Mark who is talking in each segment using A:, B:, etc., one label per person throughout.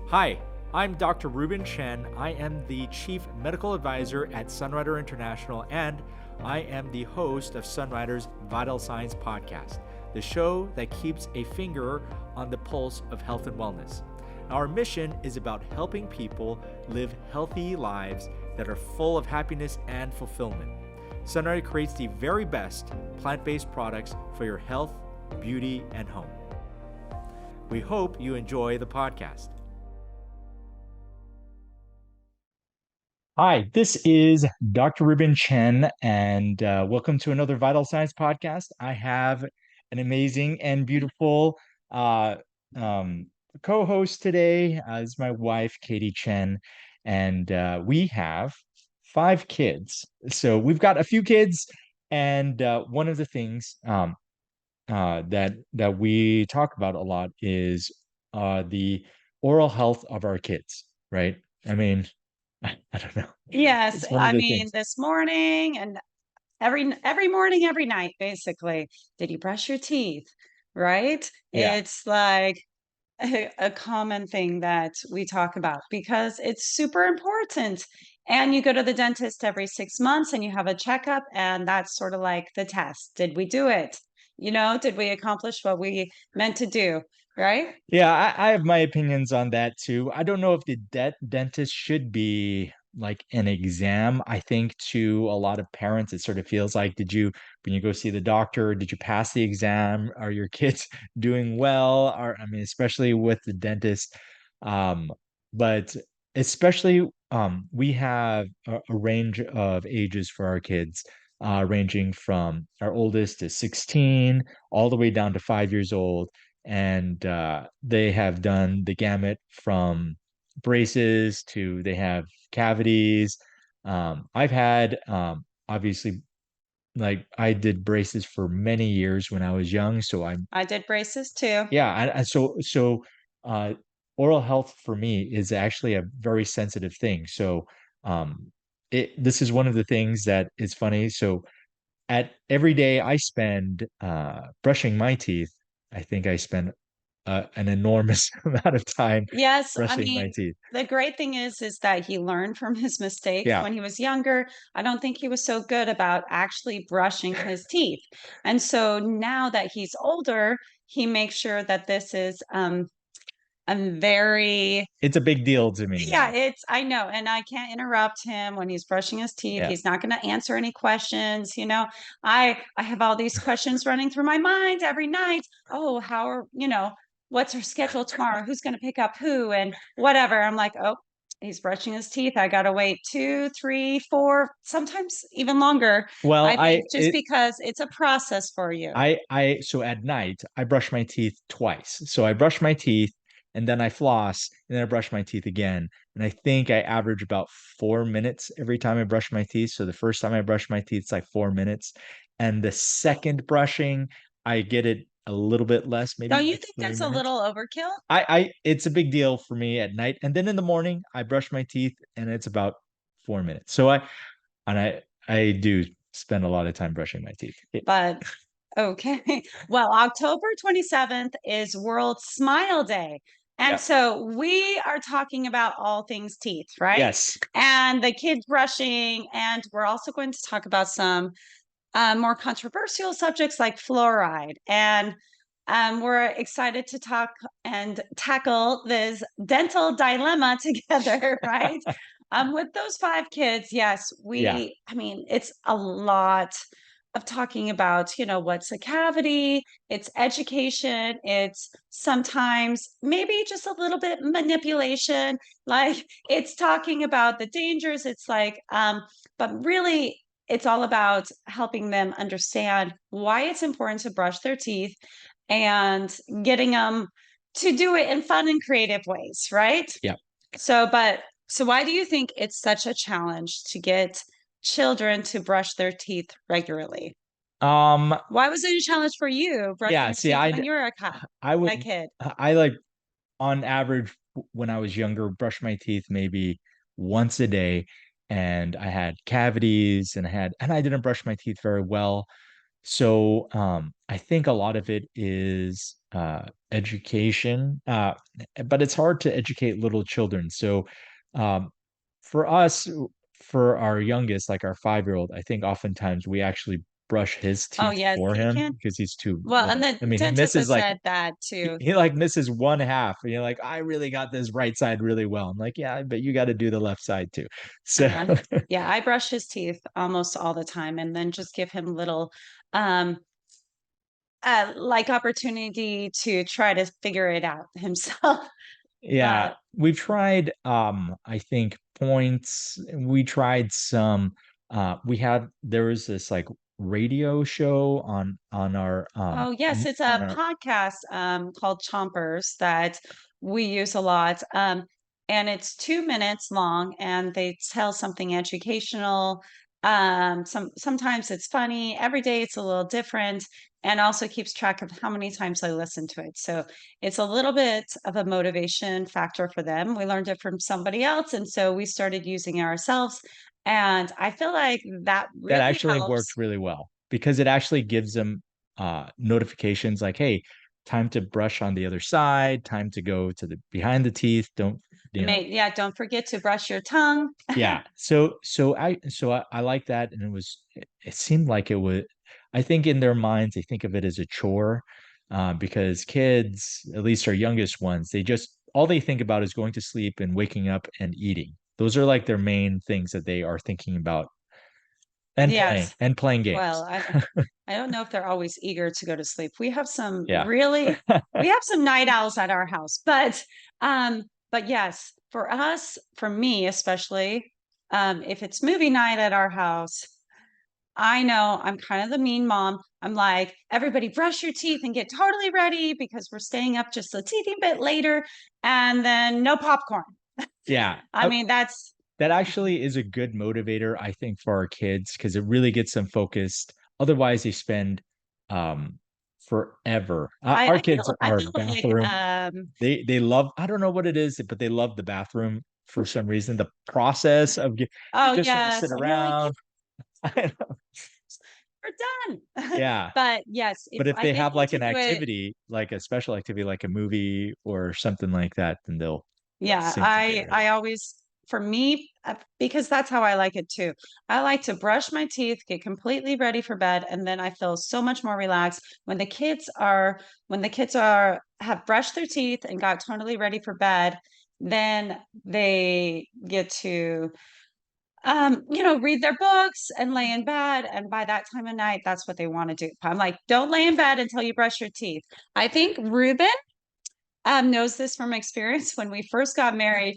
A: Hi, I'm Dr. Reuben Chen. I am the Chief Medical Advisor at Sunrider International, and I am the host of Sunrider's Vital Signs podcast, the show that keeps a finger on the pulse of health and wellness. Our mission is about helping people live healthy lives that are full of happiness and fulfillment. Sunrider creates the very best plant-based products for your health, beauty, and home. We hope you enjoy the podcast. Hi, this is Dr. Reuben Chen, and welcome to another Vital Signs podcast. I have an amazing and beautiful uh, um, co-host today. This is my wife, Katie Chen, and we have 5 kids. So we've got a few kids, and one of the things that we talk about a lot is the oral health of our kids, right? I mean, I don't know.
B: Yes,
A: It's one of
B: I
A: the
B: mean,
A: things.
B: this morning and every morning, every night, basically. Did you brush your teeth? Right?
A: Yeah.
B: It's like a common thing that we talk about because it's super important. And you go to the dentist every 6 months and you have a checkup, and that's sort of like the test. Did we do it? Did we accomplish what we meant to do? Right?
A: Yeah, I have my opinions on that too. I don't know if the dentist should be like an exam. I think to a lot of parents, it sort of feels like, when you go see the doctor, did you pass the exam? Are your kids doing well? I mean, especially with the dentist. Um, but especially, we have a range of ages for our kids, ranging from our oldest is 16 all the way down to 5 years old, and they have done the gamut from braces to they have cavities. I've had obviously, like, I did braces for many years when I was young, so I'm
B: I did braces too.
A: yeah, and so uh, oral health for me is actually a very sensitive thing. So this is one of the things that is funny. So at every day I spend brushing my teeth, I think I spend an enormous amount of time
B: Yes, I
A: brushing my
B: mean,
A: teeth.
B: the great thing is that he learned from his mistakes
A: Yeah.
B: when he was younger. I don't think he was so good about actually brushing his teeth. And so now that he's older, he makes sure that this is a very
A: It's a big deal to me
B: yeah,
A: now.
B: I know, and I can't interrupt him when he's brushing his teeth.
A: Yeah.
B: He's not going to answer any questions. I have all these questions running through my mind every night. Oh, what's our schedule tomorrow? Who's going to pick up who and whatever. I'm like, oh, he's brushing his teeth. I got to wait 2, 3, 4, sometimes even longer.
A: Well,
B: I
A: I
B: think just
A: it
B: because it's a process for you.
A: I so at night I brush my teeth twice. So I brush my teeth and then I floss and then I brush my teeth again. And I think I average about 4 minutes every time I brush my teeth. So the first time I brush my teeth, it's like 4 minutes. And the second brushing, I get it a little bit less, maybe
B: Don't you
A: like
B: think
A: three
B: that's a
A: minutes.
B: little overkill?
A: It's a big deal for me at night. And then in the morning, I brush my teeth and it's about 4 minutes. And I do spend a lot of time brushing my teeth.
B: But okay. Well, October 27th is World Smile Day. And
A: Yeah.
B: so we are talking about all things teeth, right?
A: Yes.
B: And the kids brushing. And we're also going to talk about some more controversial subjects like fluoride. And we're excited to talk and tackle this dental dilemma together, right? With those 5 kids, yes,
A: Yeah.
B: I mean, it's a lot of talking about, what's a cavity, it's education, it's sometimes maybe just a little bit manipulation, like it's talking about the dangers. It's like, but really, it's all about helping them understand why it's important to brush their teeth and getting them to do it in fun and creative ways, right?
A: Yeah.
B: So why do you think it's such a challenge to get children to brush their teeth regularly?
A: Um,
B: Why was it a challenge for you brushing
A: yeah,
B: your
A: see,
B: teeth when you were
A: I
B: a
A: would,
B: kid?
A: I like on average when I was younger, brush my teeth maybe once a day, and I had cavities and I didn't brush my teeth very well. So I think a lot of it is education, but it's hard to educate little children. So um, for us, for our youngest, like our 5-year-old, I think oftentimes we actually brush his
B: Oh,
A: teeth
B: yes,
A: for
B: he
A: him
B: can't.
A: because he's too
B: Well, and
A: little.
B: the
A: I mean, he
B: dentist
A: misses
B: has
A: like
B: said that
A: he,
B: too.
A: he like misses one half, and you're like, I really got this right side really well. I'm like, yeah, but you got to do the left side too. So
B: Uh, yeah, I brush his teeth almost all the time and then just give him little um like opportunity to try to figure it out himself.
A: yeah,
B: But
A: we've tried I think points. We tried some we had there was this like radio show on our
B: oh, yes, it's
A: on
B: a
A: our
B: podcast, called Chompers that we use a lot, and it's 2 minutes long, and they tell something educational, sometimes it's funny, every day it's a little different, and also keeps track of how many times I listen to it, so it's a little bit of a motivation factor for them. We learned it from somebody else, and so we started using it ourselves, and I feel like that
A: that
B: really
A: actually worked
B: helps.
A: really well because it actually gives them notifications like, hey, time to brush on the other side, time to go to the behind the teeth. Don't
B: Yeah, don't forget to brush your tongue.
A: Yeah. So I like that, and it seemed like it was. I think in their minds they think of it as a chore, because kids, at least our youngest ones, they just all they think about is going to sleep and waking up and eating. Those are like their main things that they are thinking about,
B: Yes.
A: and playing
B: Well,
A: games.
B: I don't know if they're always eager to go to sleep.
A: Yeah.
B: We have some night owls at our house, but yes, for us, for me especially, if it's movie night at our house, I know I'm kind of the mean mom. I'm like, everybody brush your teeth and get totally ready because we're staying up just a teeny bit later, and then no popcorn.
A: Yeah.
B: I mean, that's
A: That actually is a good motivator, I think, for our kids because it really gets them focused. Otherwise, they spend um forever. Our kids
B: I
A: are
B: feel like
A: bathroom. They love. I don't know what it is, but they love the bathroom for some reason. The process of they
B: oh
A: just want to sit
B: yes, and you're like,
A: around. I know.
B: we're done.
A: Yeah,
B: But yes, if
A: but if
B: I
A: they
B: get
A: have
B: them
A: like
B: to
A: an
B: do it,
A: activity, like a special activity, like a movie or something like that, then they'll
B: yeah,
A: sink to get ready.
B: I always for me because that's how I like it too. I like to brush my teeth, get completely ready for bed, and then I feel so much more relaxed when the kids are have brushed their teeth and got totally ready for bed, then they get to read their books and lay in bed. And by that time of night, that's what they want to do. I'm like, don't lay in bed until you brush your teeth. I think Reuben knows this from experience. When we first got married,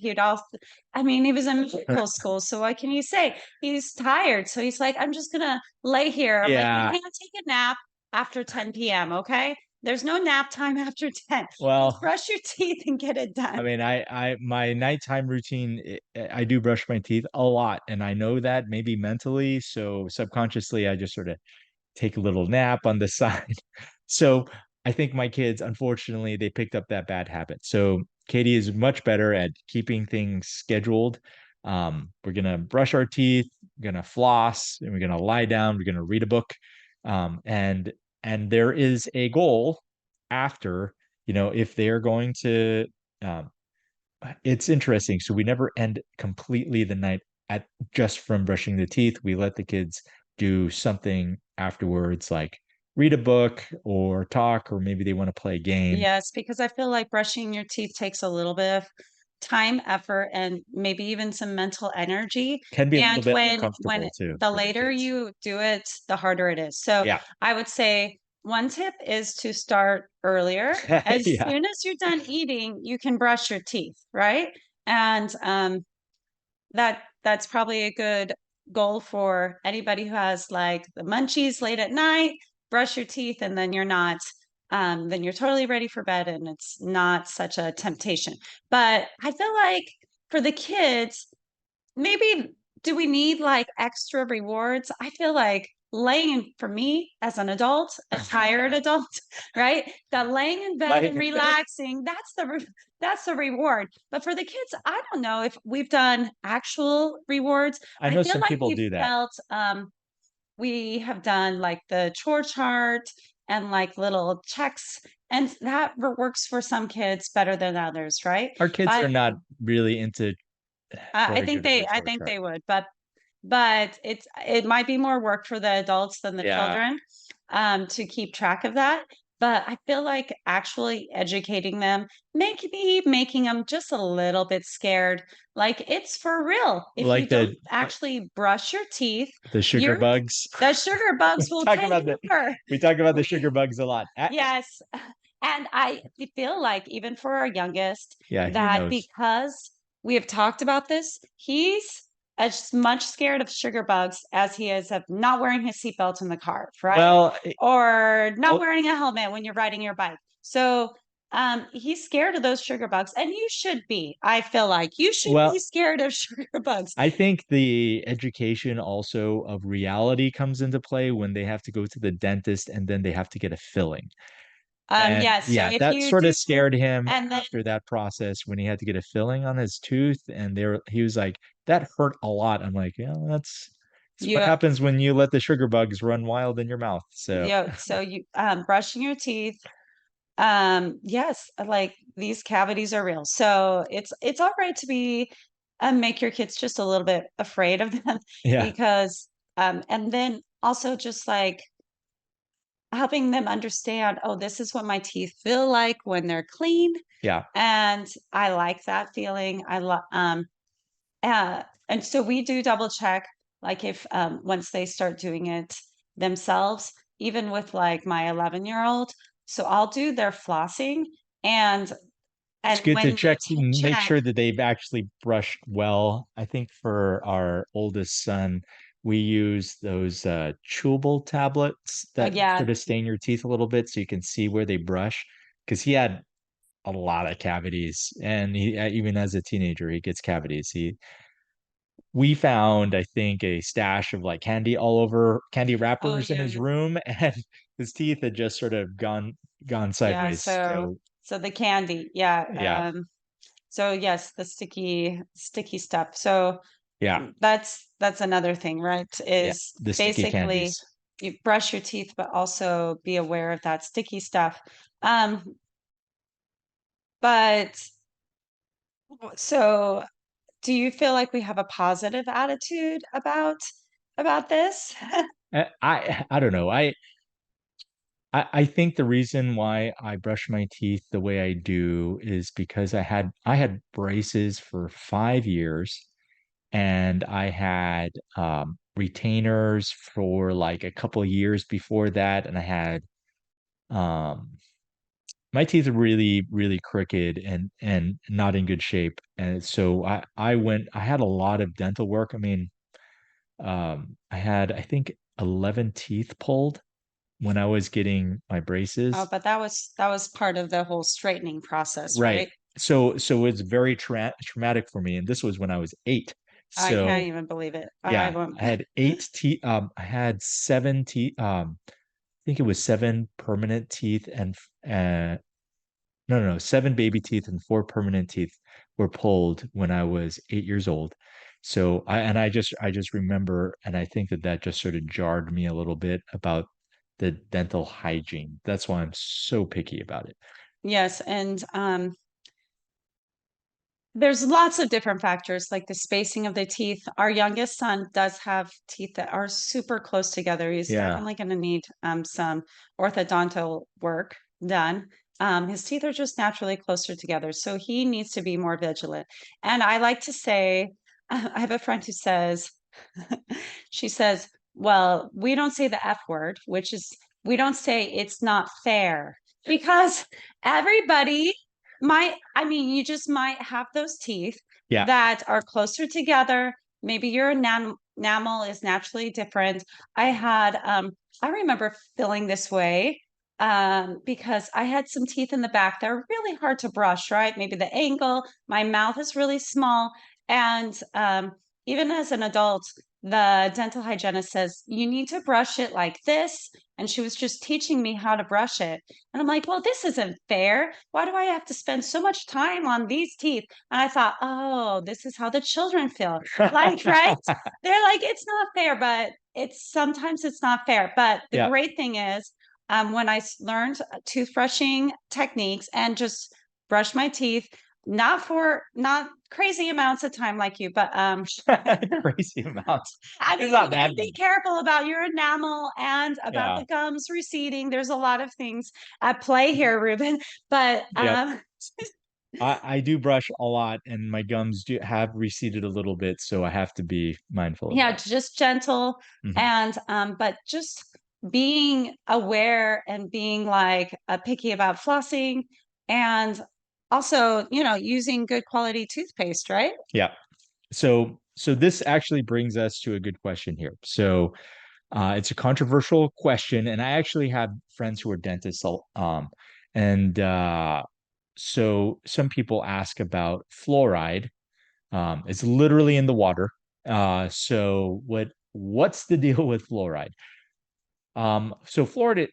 B: I mean, he was in medical school. So what can you say? He's tired. So he's like, I'm just going to lay here. I'm like, you
A: Yeah.
B: can't take a nap after 10 p.m. Okay. There's no nap time after 10. Just
A: Well,
B: brush your teeth and get it done.
A: I mean, my nighttime routine, I do brush my teeth a lot, and I know that maybe mentally, so subconsciously, I just sort of take a little nap on the side. So I think my kids, unfortunately, they picked up that bad habit. So Katie is much better at keeping things scheduled. We're gonna brush our teeth, we're gonna floss, and we're gonna lie down, we're gonna read a book. And there is a goal after, if they're going to um, it's interesting. So we never end completely the night at just from brushing the teeth. We let the kids do something afterwards, like read a book or talk, or maybe they want to play a game.
B: Yes, because I feel like brushing your teeth takes a little bit of time, effort, and maybe even some mental energy.
A: Can be a little
B: And
A: bit
B: when
A: uncomfortable too
B: the
A: for the
B: later
A: kids.
B: you do it, the harder it is. So
A: Yeah.
B: I would say one tip is to start earlier. As
A: Yeah.
B: soon as you're done eating, you can brush your teeth, right? And that's probably a good goal for anybody who has like the munchies late at night. Brush your teeth, and then you're totally ready for bed, and it's not such a temptation. But I feel like for the kids, maybe do we need like extra rewards? I feel like laying for me as an adult, a tired adult, right? That laying in bed and
A: Like
B: relaxing, that's the reward. But for the kids, I don't know if we've done actual rewards.
A: I
B: I
A: know
B: feel
A: some
B: like
A: people do that.
B: we have done like the chore chart and like little checks, and that works for some kids better than others, right?
A: Our kids are
B: But
A: not really into
B: I
A: very
B: think
A: good at the
B: I
A: chore
B: think
A: chart.
B: they would, but it might be more work for the adults than the
A: Yeah.
B: children, to keep track of that. But I feel like actually educating them, maybe making them just a little bit scared. Like it's for real. If you
A: Like
B: don't actually brush your teeth,
A: the sugar
B: your
A: bugs.
B: the sugar bugs will
A: Talk
B: take
A: about the
B: over.
A: we talk about the
B: We
A: sugar bugs a lot.
B: Yes. And I feel like even for our youngest,
A: Yeah, he
B: that
A: knows.
B: because we have talked about this, he's as much scared of sugar bugs as he is of not wearing his seatbelt in the car, right?
A: Well,
B: Or not
A: oh,
B: wearing a helmet when you're riding your bike. So he's scared of those sugar bugs, and you should be. I feel like you should be
A: well,
B: scared of sugar bugs.
A: I think the education also of reality comes into play when they have to go to the dentist and then they have to get a filling. And
B: Yes. So
A: yeah,
B: if
A: that
B: you
A: sort
B: do,
A: of scared him
B: and then
A: after that process when he had to get a filling on his tooth. And he was like, that hurt a lot. I'm like, yeah, that's what
B: you
A: happens when you let the sugar bugs run wild in your mouth. So
B: you brushing your teeth. Yes, like these cavities are real. So it's all right to be make your kids just a little bit afraid of them
A: yeah,
B: because and then also just like helping them understand, oh, this is what my teeth feel like when they're clean.
A: yeah,
B: And I like that feeling. And so we do double check, like if once they start doing it themselves, even with like my 11-year-old. So I'll do their flossing, and
A: it's
B: and
A: good to
B: when you
A: check, make
B: check,
A: sure that they've actually brushed well. I think for our oldest son, we use those chewable tablets that
B: yeah,
A: sort of stain your teeth a little bit so you can see where they brush. Because he had a lot of cavities, and even as a teenager, he gets cavities. He We found, I think, a stash of like candy
B: oh
A: wrappers in his
B: yeah,
A: room, and his teeth had just sort of gone
B: yeah.
A: sideways.
B: So
A: So
B: so the candy, yeah.
A: yeah,
B: So yes, the sticky stuff. So
A: yeah,
B: that's another thing, right?
A: yeah,
B: Is
A: the sticky
B: basically
A: candies.
B: you brush your teeth, but also be aware of that sticky stuff. Um, but so do you feel like we have a positive attitude about this?
A: I don't know. I think the reason why I brush my teeth the way I do is because I had braces for 5 years, and I had retainers for like a couple of years before that, and I had um my teeth are really, really crooked and not in good shape. And so I had a lot of dental work. I mean, I had, I think, 11 teeth pulled when I was getting my
B: Oh,
A: braces.
B: but that was part of the whole straightening process,
A: Right.
B: right?
A: So it's very traumatic for me. And this was when I was 8.
B: I can't
A: So
B: even believe it. I
A: yeah,
B: won't.
A: I had 8 teeth. I had 7 teeth. I think it was 7 permanent teeth and no, no, no, 7 baby teeth and 4 permanent teeth were pulled when I was 8 years old. So I just remember, and I think that just sort of jarred me a little bit about the dental hygiene. That's why I'm so picky about it.
B: Yes, and there's lots of different factors, like the spacing of the teeth. Our youngest son does have teeth that are super close together. He's
A: Yeah.
B: definitely going to need some orthodontal work done. His teeth are just naturally closer together, so he needs to be more vigilant. And I like to say, I have a friend who says, she says, "Well, we don't say the F word, which is we don't say it's not fair because everybody I mean, you just might have those teeth
A: Yeah.
B: that are closer together. Maybe your enamel is naturally different. I remember feeling this way because I had some teeth in the back that are really hard to brush, right? Maybe the angle, my mouth is really small. And even as an adult, the dental hygienist says, you need to brush it like this. And she was just teaching me how to brush it. And I'm like, well, this isn't fair. Why do I have to spend so much time on these teeth? And I thought, oh, this is how the children feel. Like, right? They're like, it's not fair, but it's sometimes it's not fair, but the
A: Yeah.
B: great thing is, when learned toothbrushing techniques and just brush my teeth, not crazy amounts of time like you, but
A: Crazy amounts.
B: I
A: It's
B: mean, you
A: not
B: got
A: that
B: to be
A: many.
B: careful about your enamel and about
A: Yeah.
B: the gums receding. There's a lot of things at play here, Ruben. But
A: Yep. I do brush a lot and my gums do have receded a little bit, so I have to be mindful of
B: yeah,
A: that.
B: just gentle
A: Mhm.
B: and but just being aware and being like picky about flossing and also, using good quality toothpaste, right?
A: Yeah. So this actually brings us to a good question here. So it's a controversial question, and I actually have friends who are dentists. And so some people ask about fluoride. It's literally in the water. So what's the deal with fluoride? So fluoride,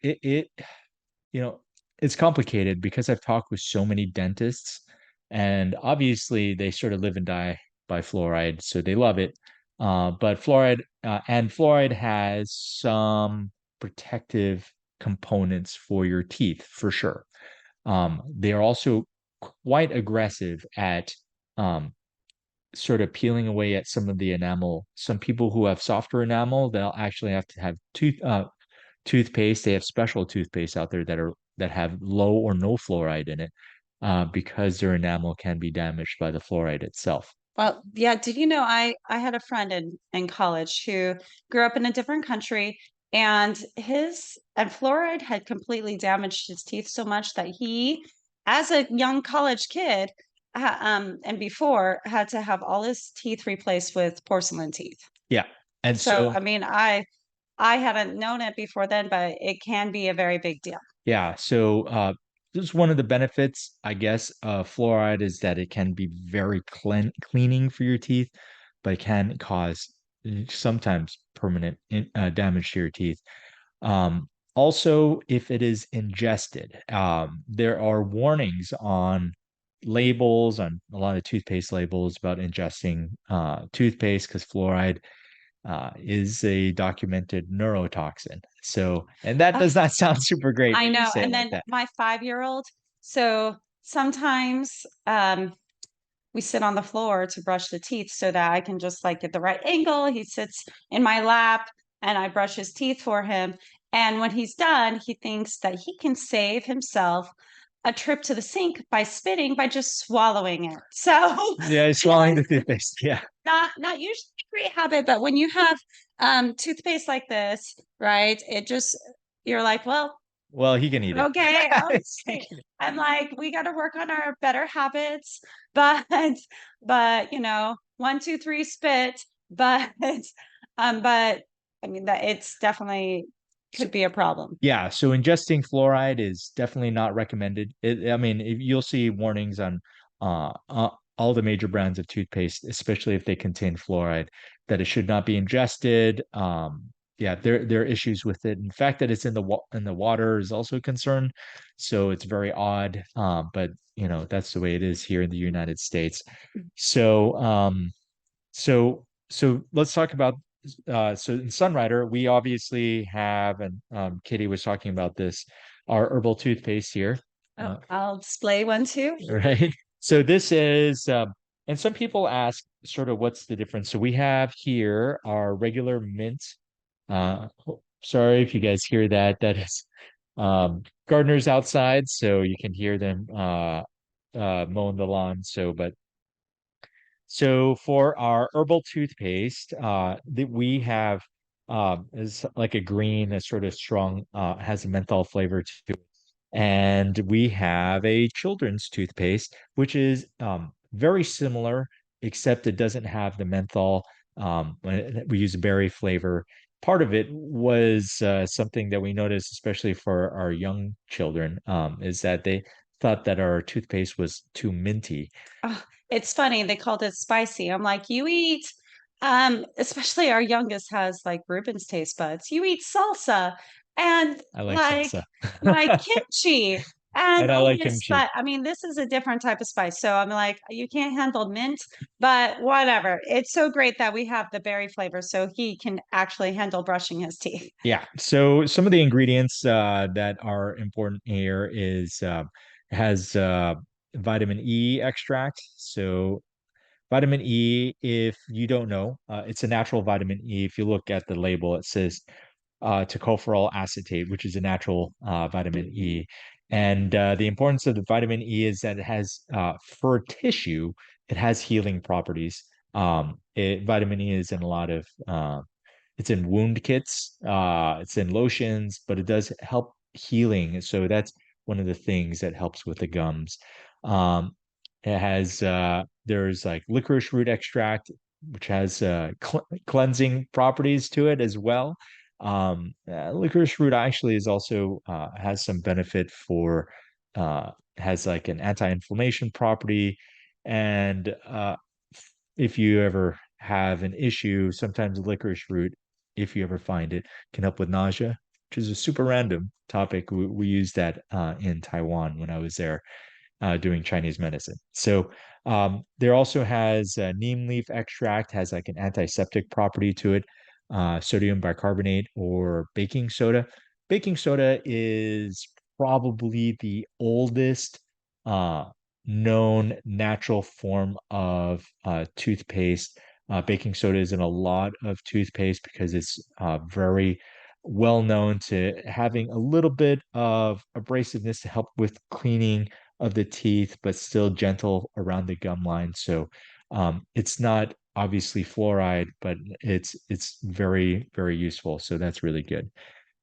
A: you know, it's complicated because I've talked with so many dentists, and obviously they sort of live and die by fluoride, so they love it. But fluoride has some protective components for your teeth for sure. They are also quite aggressive at um, sort of peeling away at some of the enamel. Some people who have softer enamel, they'll actually have to have toothpaste. They have special toothpaste out there that have low or no fluoride in it, because their enamel can be damaged by the fluoride itself.
B: Well, yeah, did you know I had a friend in college who grew up in a different country and his and fluoride had completely damaged his teeth so much that he, as a young college kid, and before had to have all his teeth replaced with porcelain teeth.
A: Yeah. And
B: So,
A: so
B: I mean, I hadn't known it before then, but it can be a very big deal.
A: Yeah, so this is one of the benefits, I guess, of fluoride is that it can be very cleaning for your teeth, but it can cause sometimes permanent damage to your teeth. Also, if it is ingested, there are warnings on labels, on a lot of toothpaste labels about ingesting toothpaste because fluoride is a documented neurotoxin. So, and that does not sound super great
B: I
A: when you
B: know.
A: say it
B: And
A: like
B: then
A: that.
B: my 5-year-old, so sometimes we sit on the floor to brush the teeth so that I can just like get the right angle. He sits in my lap and I brush his teeth for him. And when he's done, he thinks that he can save himself a trip to the sink by spitting by just swallowing it. So
A: Yeah, swallowing the toothpaste. Yeah.
B: not usually a great habit, but when you have toothpaste like this, right, it just you're like, well,
A: Well, he can eat it.
B: okay,
A: He
B: okay.
A: can-
B: I'm like, we got to work on our better habits, but 1, 2, 3, spit. But I mean that it's definitely
A: So,
B: could be a problem.
A: yeah, so ingesting fluoride is definitely not recommended. I mean, you'll see warnings on all the major brands of toothpaste, especially if they contain fluoride, that it should not be ingested. Yeah, there are issues with it. In fact, that it's in the water is also a concern. So it's very odd, but that's the way it is here in the United States. So so let's talk about so in Sunrider, we obviously have, and Katie was talking about this, our herbal toothpaste here.
B: Oh, I'll display one too.
A: Right. So this is and some people ask sort of what's the difference. So we have here our regular mint. Sorry if you guys hear that. That is gardeners outside, so you can hear them mowing the lawn. So for our herbal toothpaste, that we have is like a green, a sort of strong, has a menthol flavor to it. And we have a children's toothpaste, which is very similar, except it doesn't have the menthol. We use a berry flavor. Part of it was something that we noticed, especially for our young children, is that they thought that our toothpaste was too minty.
B: Oh, it's funny they called it spicy. I'm like, you eat, especially our youngest has like Reuben's taste buds. You eat salsa and
A: I like
B: like
A: salsa.
B: like kimchi. And
A: And I
B: oh,
A: like
B: yes,
A: kimchi.
B: but I mean, this is a different type of spice. So I'm like, you can't handle mint, but whatever. It's so great that we have the berry flavor so he can actually handle brushing his teeth.
A: Yeah. So some of the ingredients that are important here is has vitamin E extract. So vitamin E, if you don't know, it's a natural vitamin E. If you look at the label, it says tocopherol acetate, which is a natural vitamin E. And the importance of the vitamin E is that it has, for tissue, it has healing properties. Vitamin E is in a lot of, it's in wound kits, it's in lotions, but it does help healing. So that's one of the things that helps with the gums. Um, it has, there's like licorice root extract, which has cleansing properties to it as well. Licorice root actually is also has some benefit for has like an anti-inflammation property, and if you ever have an issue, sometimes licorice root, if you ever find it, can help with nausea, which is a super random topic. We used that in Taiwan when I was there doing Chinese medicine. So there also has neem leaf extract, has like an antiseptic property to it, sodium bicarbonate or baking soda. Baking soda is probably the oldest uh, known natural form of toothpaste. Baking soda is in a lot of toothpaste because it's very well known to having a little bit of abrasiveness to help with cleaning of the teeth, but still gentle around the gum line. So it's not obviously fluoride, but it's very, very useful. So that's really good.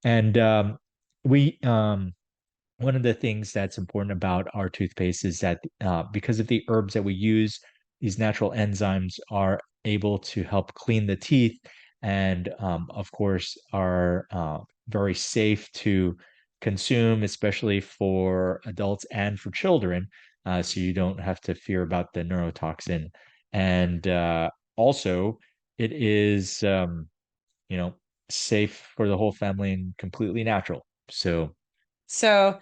A: And we one of the things that's important about our toothpaste is that because of the herbs that we use, these natural enzymes are able to help clean the teeth, and of course, are very safe to consume, especially for adults and for children. So you don't have to fear about the neurotoxin. And also, it is, you know, safe for the whole family and completely natural. So,
B: So,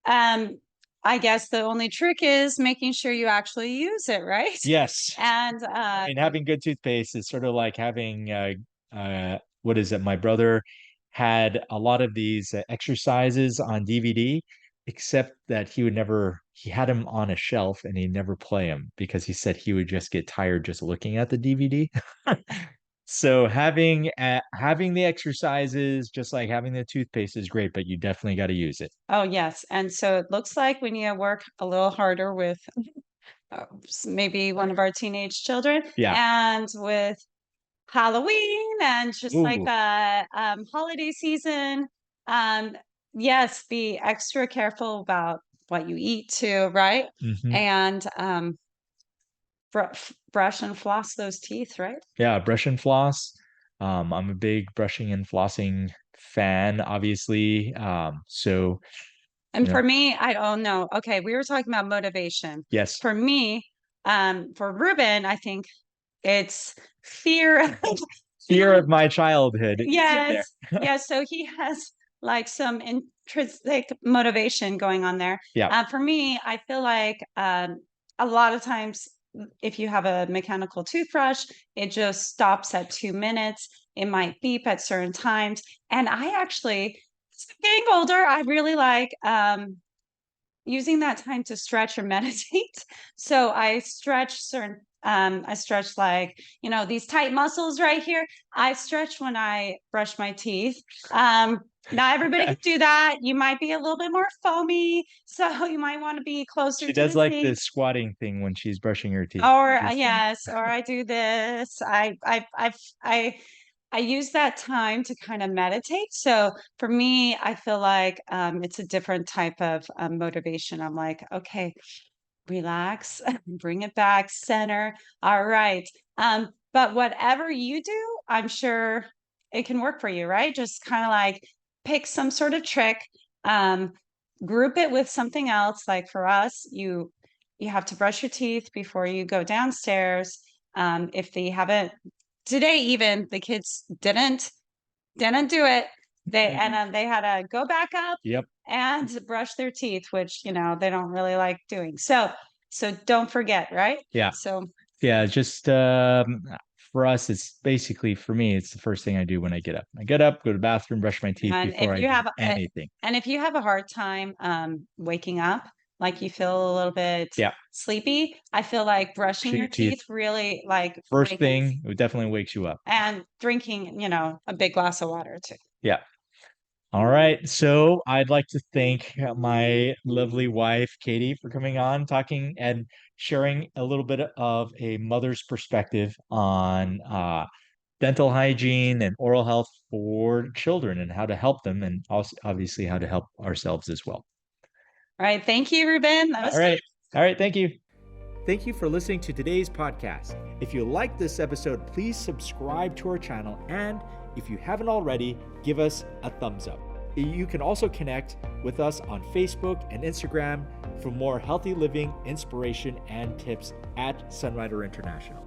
B: um, I guess the only trick is making sure you actually use it, right?
A: yes,
B: And
A: I mean, having good toothpaste is sort of like having what is it? My brother had a lot of these exercises on DVD, except that he had them on a shelf and he never play them because he said he would just get tired just looking at the DVD. So having the exercises, just like having the toothpaste, is great, but you definitely got to use it.
B: oh, yes. And so it looks like we need to work a little harder with maybe one of our teenage children
A: Yeah.
B: and with Halloween and just like
A: Ooh.
B: holiday season. Um, yes, be extra careful about what you eat too, right?
A: Hmm.
B: And brush and floss those teeth, right?
A: Yeah, brush and floss. I'm a big brushing and flossing fan, obviously. So,
B: And
A: you
B: for
A: know,
B: me, I don't know. Okay, we were talking about motivation.
A: yes,
B: For me, for Ruben, I think it's fear of
A: fear
B: fear.
A: of my childhood is in there.
B: Yes, yes. So he has like some intrinsic motivation going on there.
A: Yeah.
B: For me, I feel like a lot of times, if you have a mechanical toothbrush, it just stops at 2 minutes. It might beep at certain times. And I actually, as I'm getting older, I really like using that time to stretch or meditate. So I stretch like, these tight muscles right here. I stretch when I brush my teeth. Not everybody can do that. You might be a little bit more foamy, so you might want to be closer
A: She
B: to
A: does
B: the
A: like
B: sink.
A: the squatting thing when she's brushing her teeth,
B: Or
A: which is funny.
B: yes, or I do this. I use that time to kind of meditate. So for me, I feel like it's a different type of motivation. I'm like, okay, relax, bring it back, center. All right. But whatever you do, I'm sure it can work for you, right? Just kind of like pick some sort of trick, um, group it with something else. Like for us, you have to brush your teeth before you go downstairs. If they haven't today, even the kids didn't do it. They
A: Mhm.
B: they had to go back up
A: Yep.
B: and brush their teeth, which, they don't really like doing. So don't forget, right?
A: Yeah.
B: So
A: Yeah, just for us, it's basically for me, it's the first thing I do when I get up. I get up, go to the bathroom, brush my teeth
B: and
A: before I do anything.
B: if you have a hard time waking up, like you feel a little bit
A: Yeah,
B: sleepy, I feel like brushing
A: brushing
B: your
A: your teeth
B: teeth really like
A: first
B: wakens,
A: thing, it definitely wakes you up.
B: and drinking, a big glass of water too.
A: Yeah. All right. So I'd like to thank my lovely wife, Katie, for coming on, talking and sharing a little bit of a mother's perspective on dental hygiene and oral health for children and how to help them, and also obviously how to help ourselves as well.
B: All right. Thank you, Ruben. That
A: All
B: was fun.
A: right. All right. Thank you. Thank you for listening to today's podcast. If you liked this episode, please subscribe to our channel. And if you haven't already, give us a thumbs up. You can also connect with us on Facebook and Instagram for more healthy living inspiration and tips at Sunrider International.